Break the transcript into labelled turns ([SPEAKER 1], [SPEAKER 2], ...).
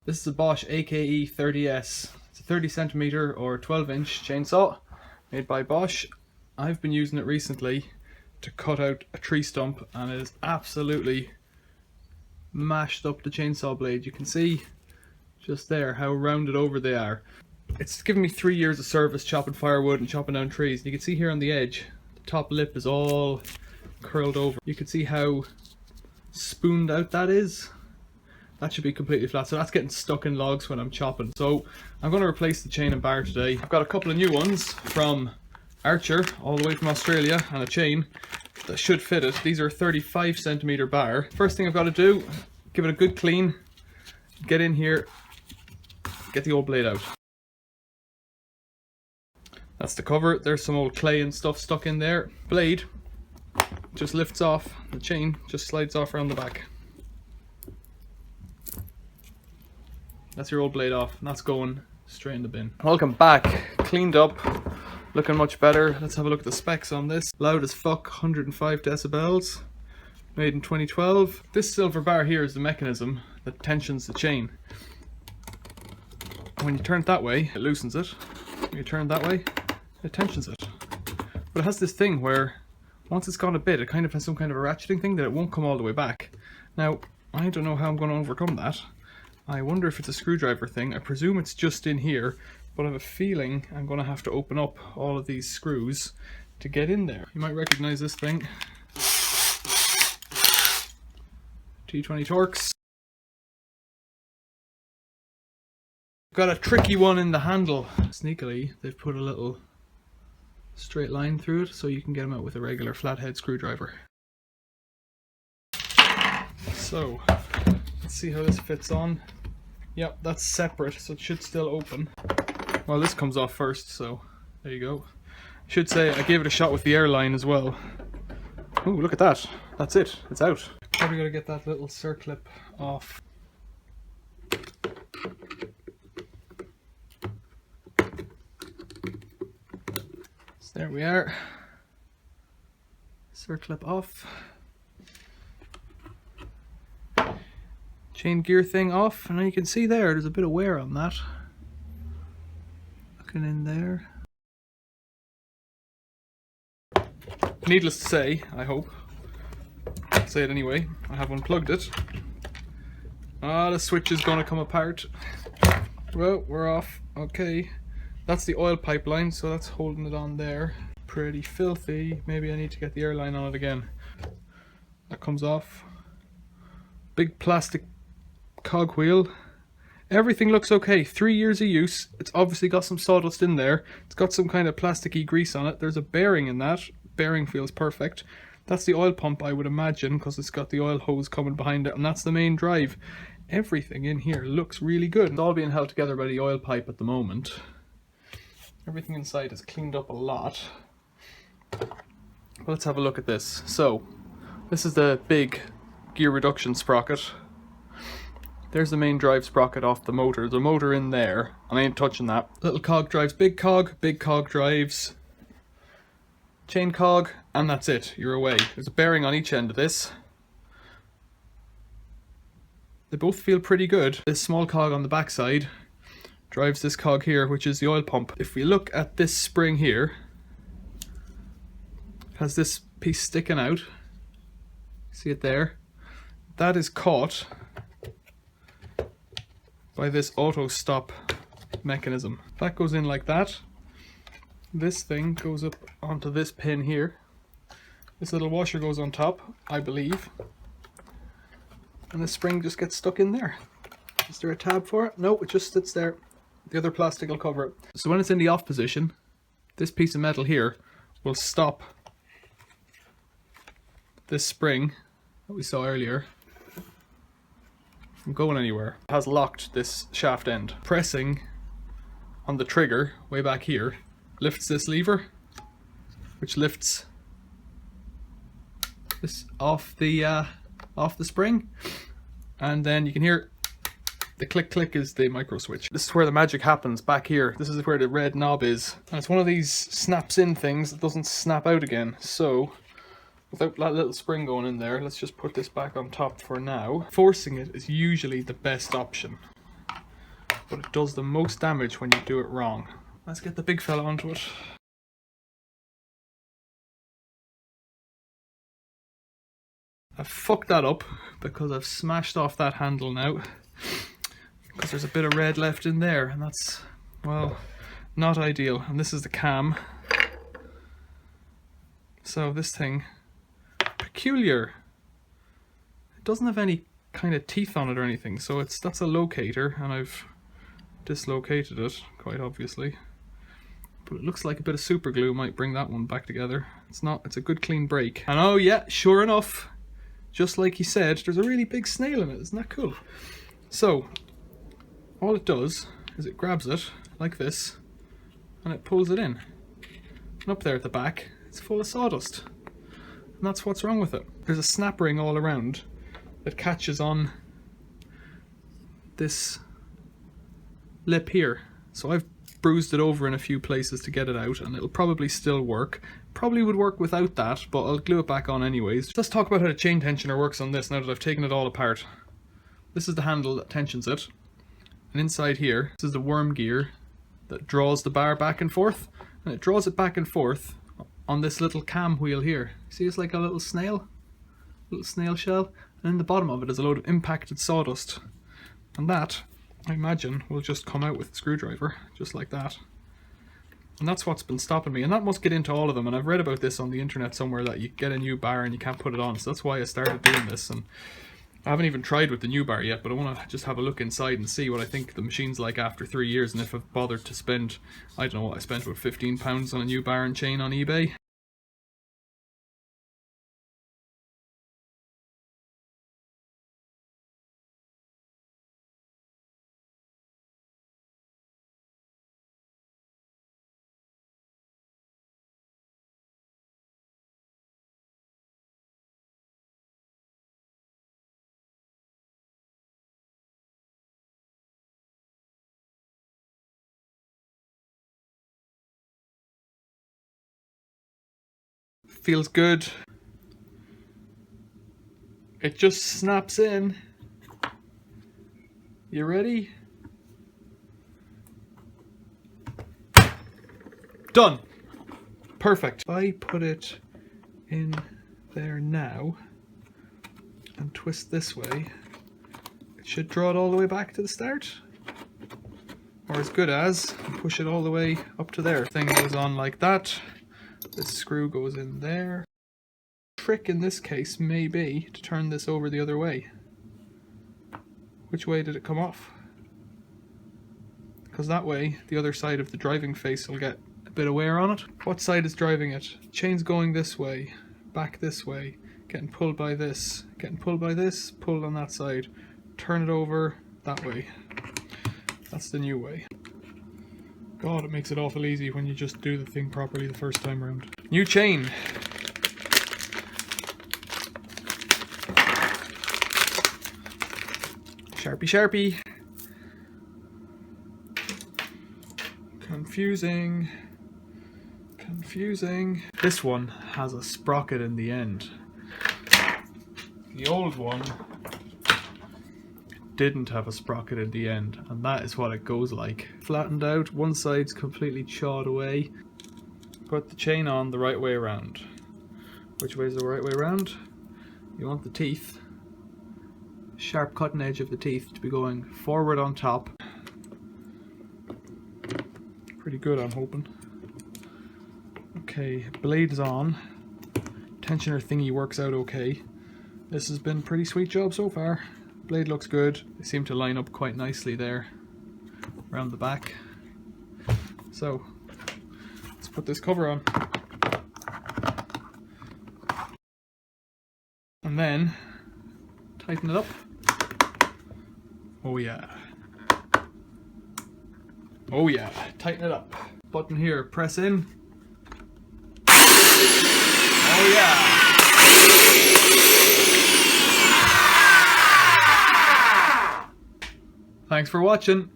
[SPEAKER 1] This is a Bosch AKE30s. It's a 30cm or 12-inch chainsaw made by Bosch. I've been using it recently to cut out a tree stump, and it has absolutely mashed up the chainsaw blade. You can see just there how rounded over they are. It's given me 3 years of service chopping firewood and chopping down trees. You can see here on the edge, the top lip is all curled over. You can see how spooned out that is. That should be completely flat, so that's getting stuck in logs when I'm chopping. So I'm going to replace the chain and bar today. I've got a couple of new ones from Archer, all the way from Australia, and a chain that should fit it. These are 35cm bar. First thing I've got to do, give it a good clean, get in here, get the old blade out. That's the cover. There's some old clay and stuff stuck in there. Blade just lifts off, the chain just slides off around the back. That's your old blade off, and that's going straight in the bin. Welcome back, cleaned up, looking much better. Let's have a look at the specs on this. Loud as fuck, 105 decibels, made in 2012. This silver bar here is the mechanism that tensions the chain. When you turn it that way, it loosens it. When you turn it that way, it tensions it. But it has this thing where once it's gone a bit, it kind of has some kind of a ratcheting thing that it won't come all the way back. Now, I don't know how I'm going to overcome that. I wonder if it's a screwdriver thing. I presume it's just in here, but I have a feeling I'm going to have to open up all of these screws to get in there. You might recognize this thing. T20 Torx. Got a tricky one in the handle. Sneakily, they've put a little straight line through it so you can get them out with a regular flathead screwdriver. So, let's see how this fits on. Yep, that's separate, so it should still open. Well, this comes off first, so there you go. Should say I gave it a shot with the airline as well. Oh, look at that. That's it. It's out. Probably gotta get that little circlip off. So there we are. Circlip off. Chain gear thing off, and now you can see there's a bit of wear on that. Looking in there. Needless to say, I hope, I'll say it anyway, I have unplugged it. Ah, the switch is gonna come apart. Well, we're off. Okay, that's the oil pipeline, so that's holding it on there. Pretty filthy. Maybe I need to get the airline on it again. That comes off. Big plastic cog wheel. Everything looks okay. 3 years of use. It's obviously got some sawdust in there. It's got some kind of plasticky grease on it. There's a bearing in that. Bearing feels perfect. That's the oil pump, I would imagine, because it's got the oil hose coming behind it, and that's the main drive. Everything in here looks really good. It's all being held together by the oil pipe at the moment. Everything inside is cleaned up a lot. But let's have a look at this. So, this is the big gear reduction sprocket. There's the main drive sprocket off the motor. There's a motor in there, and I ain't touching that. Little cog drives big cog drives chain cog, and that's it. You're away. There's a bearing on each end of this. They both feel pretty good. This small cog on the back side drives this cog here, which is the oil pump. If we look at this spring here, it has this piece sticking out. See it there? That is caught by this auto stop mechanism. That goes in like that. This thing goes up onto this pin here. This little washer goes on top, I believe. And the spring just gets stuck in there. Is there a tab for it? No, it just sits there. The other plastic will cover it. So when it's in the off position, this piece of metal here will stop this spring that we saw earlier from going anywhere. It has locked this shaft end. Pressing on the trigger way back here lifts this lever, which lifts this off the spring, and then you can hear the click click is the micro switch. This is where the magic happens, back here. This is where the red knob is, and it's one of these snaps in things that doesn't snap out again. So without that little spring going in there, let's just put this back on top for now. Forcing it is usually the best option. but it does the most damage when you do it wrong. Let's get the big fella onto it. I've fucked that up because I've smashed off that handle now, because there's a bit of red left in there, and that's, well, not ideal. And this is the cam. So this thing, peculiar. It doesn't have any kind of teeth on it or anything, so that's a locator, and I've dislocated it, quite obviously. But it looks like a bit of super glue might bring that one back together. It's not, it's a good clean break. And oh yeah, sure enough, just like he said, there's a really big snail in it. Isn't that cool? So, all it does is it grabs it like this, and it pulls it in. And up there at the back, it's full of sawdust. And that's what's wrong with it. There's a snap ring all around that catches on this lip here. So I've bruised it over in a few places to get it out, and it'll probably still work. Probably would work without that, but I'll glue it back on anyways. Let's talk about how the chain tensioner works on this now that I've taken it all apart. This is the handle that tensions it, and inside here, this is the worm gear that draws the bar back and forth, and it draws it back and forth on this little cam wheel here. See, it's like a little snail shell, and in the bottom of it is a load of impacted sawdust, and that, I imagine, will just come out with a screwdriver, just like that. And that's what's been stopping me, and that must get into all of them, and I've read about this on the internet somewhere, that you get a new bar and you can't put it on, so that's why I started doing this. And I haven't even tried with the new bar yet, but I want to just have a look inside and see what I think the machine's like after 3 years, and if I've bothered to spend, I don't know what I spent, about £15 on a new bar and chain on eBay. Feels good. It just snaps in. You ready? Done. Perfect. If I put it in there now and twist this way, it should draw it all the way back to the start. Or as good as, push it all the way up to there. Thing goes on like that. This screw goes in there. The trick in this case may be to turn this over the other way. Which way did it come off? Because that way, the other side of the driving face will get a bit of wear on it. What side is driving it? Chain's going this way, back this way, getting pulled by this, getting pulled by this, pulled on that side. Turn it over that way. That's the new way. God, it makes it awful easy when you just do the thing properly the first time around. New chain. Sharpie, sharpie. Confusing. Confusing. This one has a sprocket in the end. The old one didn't have a sprocket in the end, and that is what it goes like. Flattened out, one side's completely chawed away. Put the chain on the right way around. Which way is the right way around? You want the teeth, sharp cutting edge of the teeth, to be going forward on top. Pretty good, I'm hoping. Okay, blade's on. Tensioner thingy works out okay. This has been a pretty sweet job so far. Blade looks good. They seem to line up quite nicely there around the back. So let's put this cover on. And then tighten it up. Oh yeah. Oh yeah, tighten it up. Button here, press in. Oh yeah. Thanks for watching.